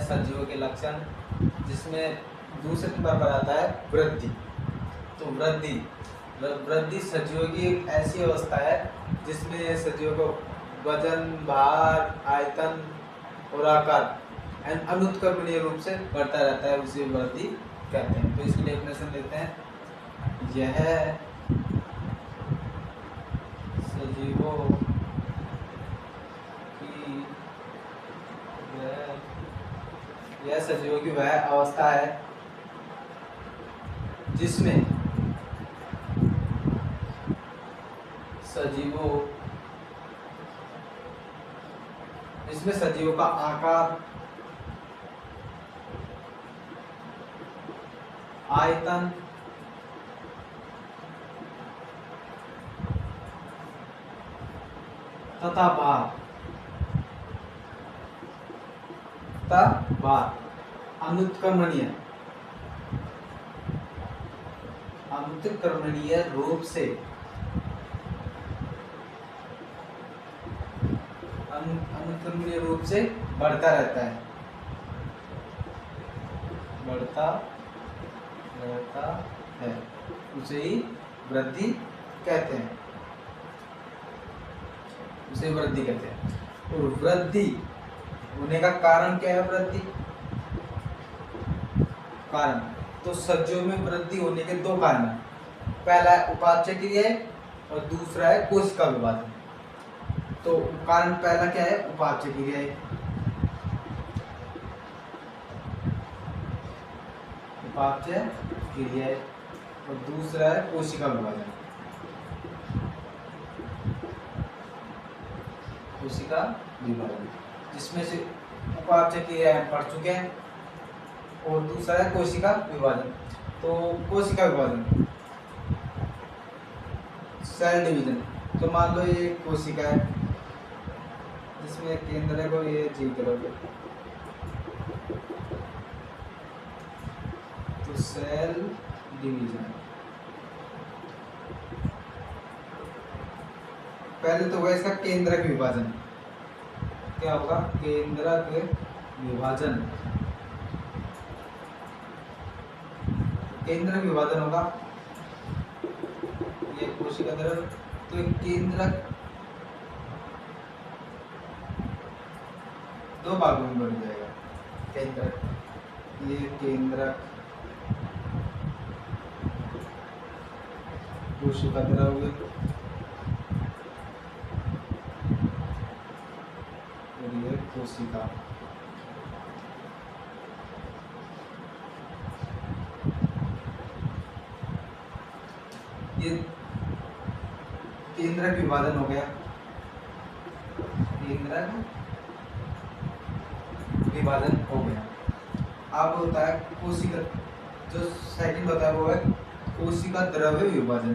सजीवों के लक्षण, जिसमें दूसरे नंबर पर आता है वृद्धि। तो वृद्धि सजीवों की एक ऐसी अवस्था है जिसमें सजीवों को वजन, भार, आयतन और आकार अनुत्क्रमणीय रूप से बढ़ता रहता है, उसे वृद्धि कहते हैं। तो इसकी डेफिनेशन देते हैं, यह सजीवों की वह अवस्था है जिसमें सजीवों का आकार, आयतन, तथा भार अनुत्क्रमणीय रूप से बढ़ता रहता है, उसे ही वृद्धि कहते हैं। और वृद्धि होने का कारण क्या है? कारण तो सजीवों में वृद्धि होने के दो कारण हैं। पहला है उपापचय क्रिया और दूसरा है कोशिका विभाजन। तो कारण पहला क्या है? उपापचय क्रिया और दूसरा है कोशिका विभाजन। जिसमें से उपापचय क्रिया हम पढ़ चुके हैं और दूसरा है कोशिका विभाजन। तो कोशिका विभाजन, सेल डिवीजन। तो मान लो ये कोशिका है जिसमें केंद्र को ये जी करोगे तो सेल डिवीजन। पहले तो होगा इसका केंद्रक विभाजन। क्या होगा? केंद्रक विभाजन। केंद्रक विभाजन होगा, ये कोशिका द्रव्य, तो केंद्रक दो भागों में बढ़ जाएगा। केंद्रक, ये केंद्रक कोशिका द्रव्य और ये कोशिका। ये केंद्रक विभाजन हो गया। अब होता है कोशिका, जो सेकंड होता है वो है कोशिका द्रव्य विभाजन।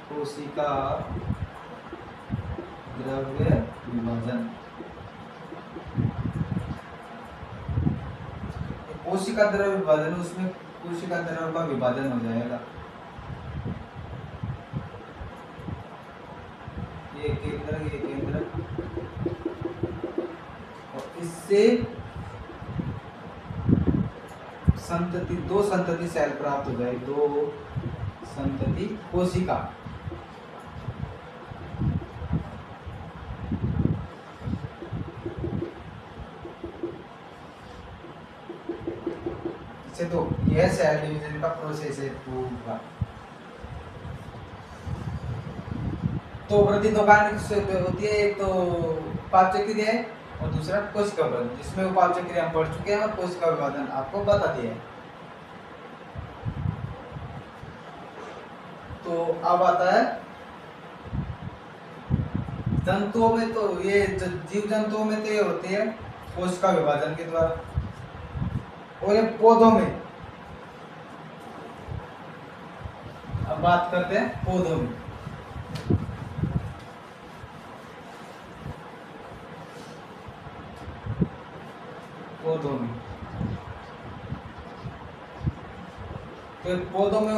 कोशिका द्रव्य विभाजन उसमें कोशिका द्रव्य का विभाजन हो जाएगा। ये केंद्र और इससे दो संतति सेल प्राप्त हो जाए, दो संतति कोशिका। तो यह सेल डिवीजन का प्रोसेस है पूरा। तो वृद्धि दो कारण से होती है, एक तो उपापचय क्रिया है और दूसरा कोशिका विभाजन, जिसमें उपापचय क्रिया हम पढ़ चुके हैं और कोशिका विभाजन आपको बता दिया है। तो अब आता है जंतुओं में। तो ये जीव जंतुओं में तो ये होती है कोशिका विभाजन के द्वारा, और ये पौधों में, अब बात करते हैं पौधों में। तो पौधों में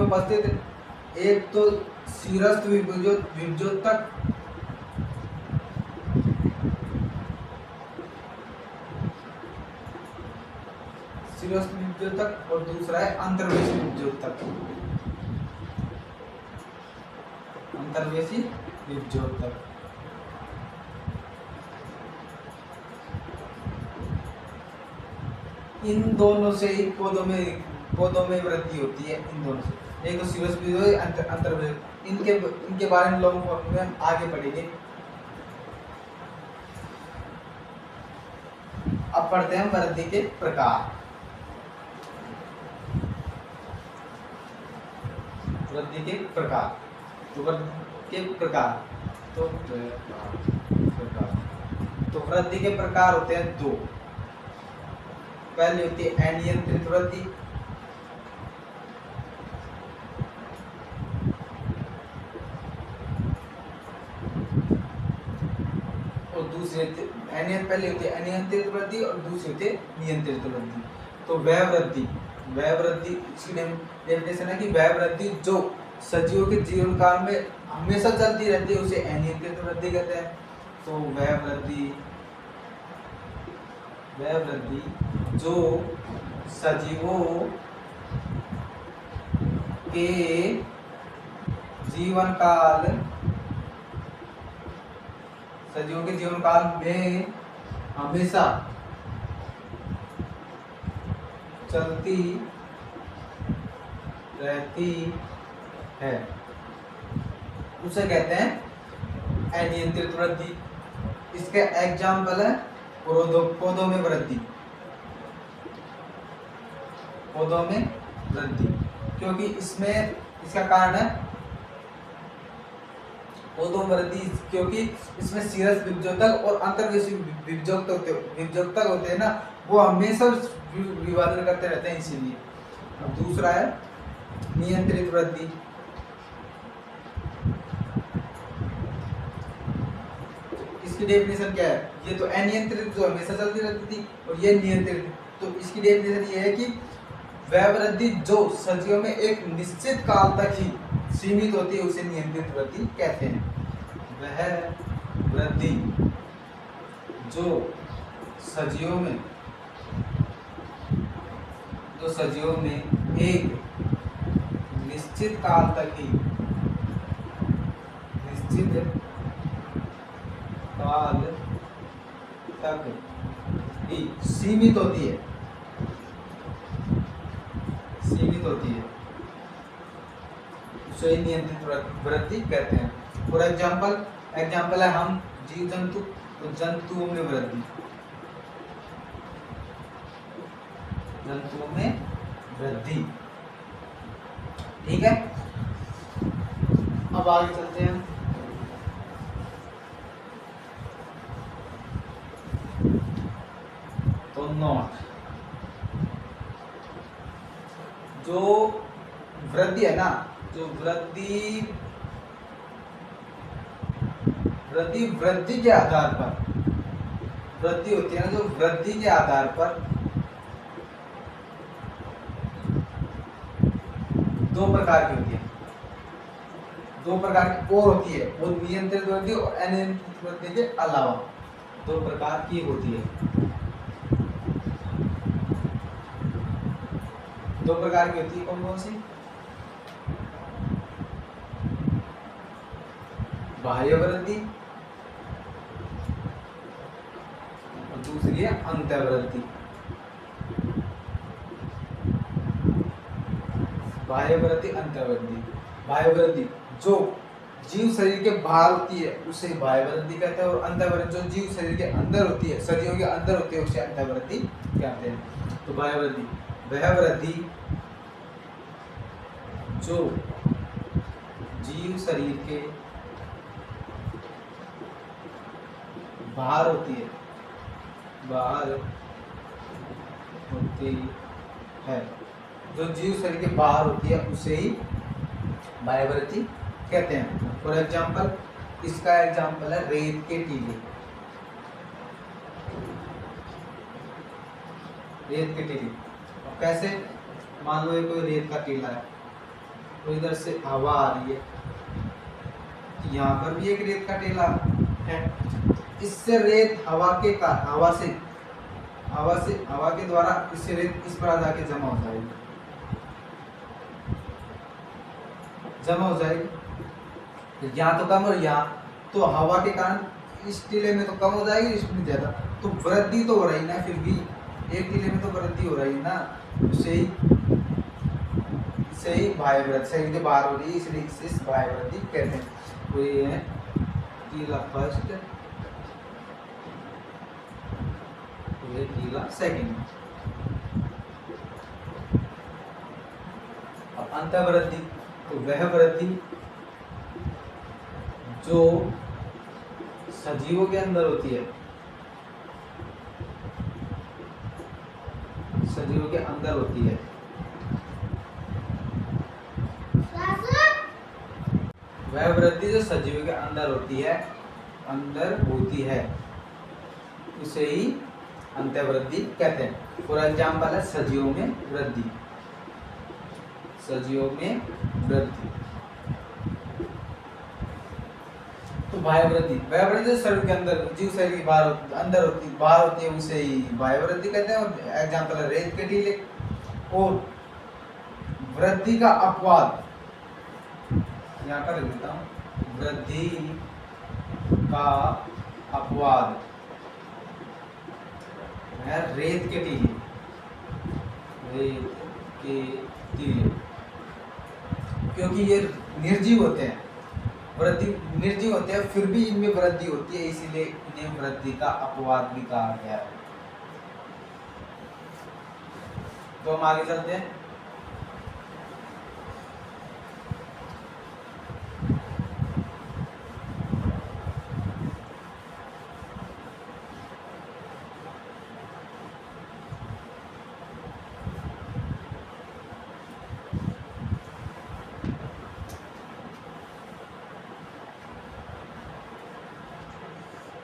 उपस्थित एक तो शीरस्थ विभज्योतक, शीरस्थ विभज्योतक और दूसरा है अंतर्वेशी विभज्योतक, अंतर्वेशी विभज्योतक। इन दोनों से ही पौधों में वृद्धि होती है। इन दोनों से, एक तो शीरस्थ विभज्योतक, अंतर्वेशी, इनके बारे में लॉन्ग फॉर्म में हम आगे पढ़ेंगे। अब पढ़ते हैं वृद्धि के प्रकार। वृद्धि के प्रकार, तो वृद्धि के प्रकार, तो वृद्धि के प्रकार होते हैं दो। पहली होती है अनियंत्रित वृद्धि, और दूसरी पहले होती है अनियंत्रित वृद्धि और दूसरी होती है नियंत्रित वृद्धि। तो वह वृद्धि इसकी डेफिनेशन है कि वह वृद्धि जो सजीवों के जीवन काल में हमेशा चलती रहती है उसे अनियंत्रित वृद्धि कहते हैं। तो वह वृद्धि जो सजीवों के जीवन काल में हमेशा चलती रहती है उसे कहते हैं अनियंत्रित वृद्धि। इसके एग्जाम्पल है पौधों में वृद्धि, क्योंकि इसमें इसका कारण है पौधों में वृद्धि, क्योंकि इसमें शीरस्थ विभज्योतक और अंतर्वेशी विभज्योतक होते हैं ना, वो हमेशा विभाजन करते रहते हैं, इसीलिए। अब दूसरा है नियंत्रित वृद्धि। इसकी डेफिनेशन क्या है? ये तो अनियंत्रित जो हमेशा चलती रहती थी और ये नियंत्रित, तो इसकी डेफिनेशन ये है कि वह वृद्धि जो सजीवों में एक निश्चित काल तक ही सीमित होती है उसे नियंत्रित वृद्धि कहते हैं। वह वृद्धि जो सजीवों में एक निश्चित काल तक ही सीमित होती है उसे नियंत्रित वृद्धि कहते हैं। फॉर एग्जाम्पल है हम जीव जंतु, तो जंतुओं में वृद्धि, ठीक है। अब आगे चलते हैं। तो नॉट जो वृद्धि है ना, जो वृद्धि के आधार पर वृद्धि होती है ना, जो वृद्धि के आधार पर दो प्रकार की होती है, दो प्रकार की और होती है, वो नियंत्रित वृद्धि और अनियंत्रित वृद्धि के अलावा दो प्रकार की होती है। दो प्रकार की होती है, कौन कौन सी? बाह्य वृद्धि और दूसरी है अंतःवृद्धि। बाह्य वृद्धि, अंतःवृद्धि। बाह्य वृद्धि जो जीव शरीर के बाहर होती है उसे बाह्य वृद्धि कहते हैं, और अंतःवृद्धि जो जीव शरीर के अंदर होती है, सजीवों के अंदर होती है, उसे अंतःवृद्धि कहते हैं। तो बाह्य वृद्धि वह वृद्धि जो जीव शरीर के बाहर होती है, जो जीव शरीर के बाहर होती है उसे ही बाह्य वृद्धि कहते हैं। फॉर एग्जाम्पल, इसका एग्जाम्पल है रेत के टीले। कैसे? मान लो ये कोई रेत का टीला है, तो इधर से हवा आ रही है, यहाँ पर भी एक रेत का टेला है। इससे रेत हवा के द्वारा इससे रेत इस पर आ जाके जमा हो जाएगी। तो यहाँ तो कम और यहाँ तो हवा के कारण इस टीले में तो कम हो जाएगी, इसमें ज्यादा। तो वृद्धि तो हो रही ना, फिर भी एक टीले में तो वृद्धि हो रही ना, सही बाह्य वृद्धि, शरीर के बाहर हो रही है, इसलिए इस बाह्य वृद्धि कहते हैं। तो ये है टीला फर्स्ट, ये टीला सेकंड। अब अंतःवृद्धि, तो वह वृद्धि जो सजीवों के अंदर होती है, सजीवों के अंदर होती है। वह वृद्धि जो सजीवों के अंदर होती है, उसे ही अंतःवृद्धि कहते हैं। फॉर एग्जाम्पल है सजीवों में वृद्धि, तो बाह्य वृद्धि, वह वृद्धि जो शरीर के अंदर, जीव शरीर के बाहर होती है, उसे ही बाह्य वृद्धि कहते हैं। और एग्जाम्पल है रेत के टीले। और वृद्धि का अपवाद, यहाँ पर लिख देता हूँ, वृद्धि का अपवाद है रेत के टीले, क्योंकि ये निर्जीव होते हैं, निर्जीव होते हैं, फिर भी इनमें वृद्धि होती है, इसीलिए इन्हें वृद्धि का अपवाद भी कहा गया है। तो हम आगे चलते हैं।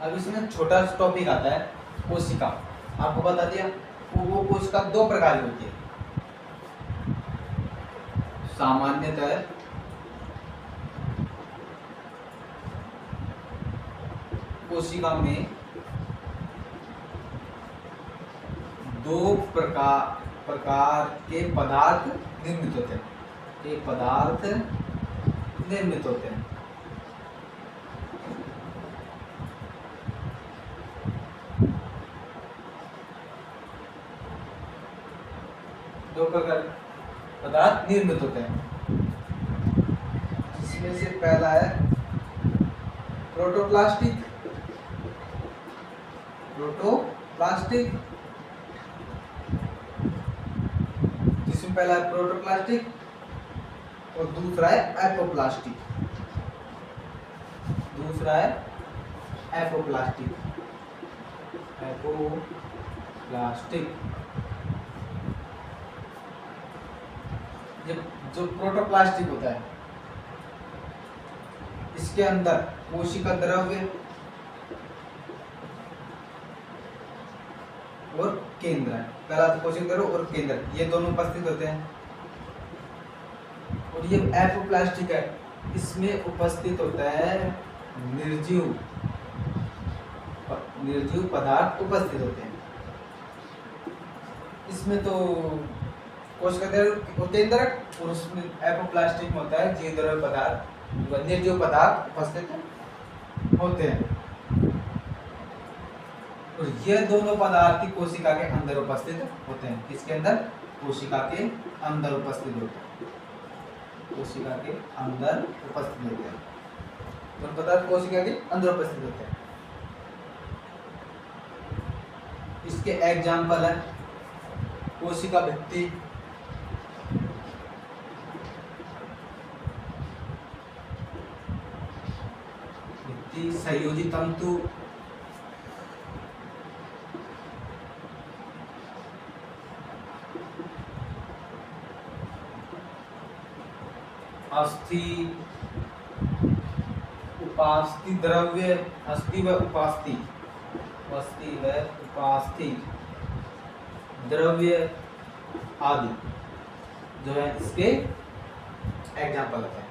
अब इसमें छोटा टॉपिक आता है कोशिका। आपको बता दिया वो कोशिका दो प्रकार की होती है। सामान्यतः कोशिका में दो प्रकार के पदार्थ निर्मित होते हैं। दो प्रकार पदार्थ निर्मित होते हैं, जिसमें से पहला है प्रोटोप्लास्टिक, जिसमें पहला है प्रोटोप्लास्टिक और दूसरा है एपोप्लास्टिक। जो प्रोटोप्लास्टिक होता है, इसके अंदर कोशिका द्रव्य और केंद्र है। पहला तो कोशिका द्रव्य और केंद्र, ये दोनों उपस्थित होते हैं। और ये एपोप्लास्टिक है, इसमें उपस्थित होता है निर्जीव पदार्थ उपस्थित होते हैं। इसमें तो कोशिका द्रव्य और केंद्र, और उसमें एपोप्लास्टिक में होता है जीव द्रव्य पदार्थ, निर्जीव पदार्थ उपस्थित होते हैं। और ये दोनों पदार्थ ही कोशिका के अंदर उपस्थित होते हैं। किसके अंदर? कोशिका के अंदर उपस्थित होते हैं। दोनों पदार्थ कोशिका के अंदर उपस्थित होते हैं। इसके एग्जाम्पल है कोशिका भित्ति, संयोजी तंतु, अस्थि, उपास्थि द्रव्य, अस्थि व उपास्थि द्रव्य आदि जो है इसके एग्जाम्पल हैं।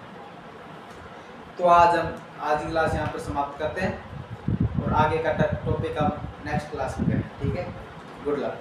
तो आज हम आज की क्लास यहाँ पर समाप्त करते हैं और आगे का टॉपिक हम नेक्स्ट क्लास में करें। ठीक है, गुड लक।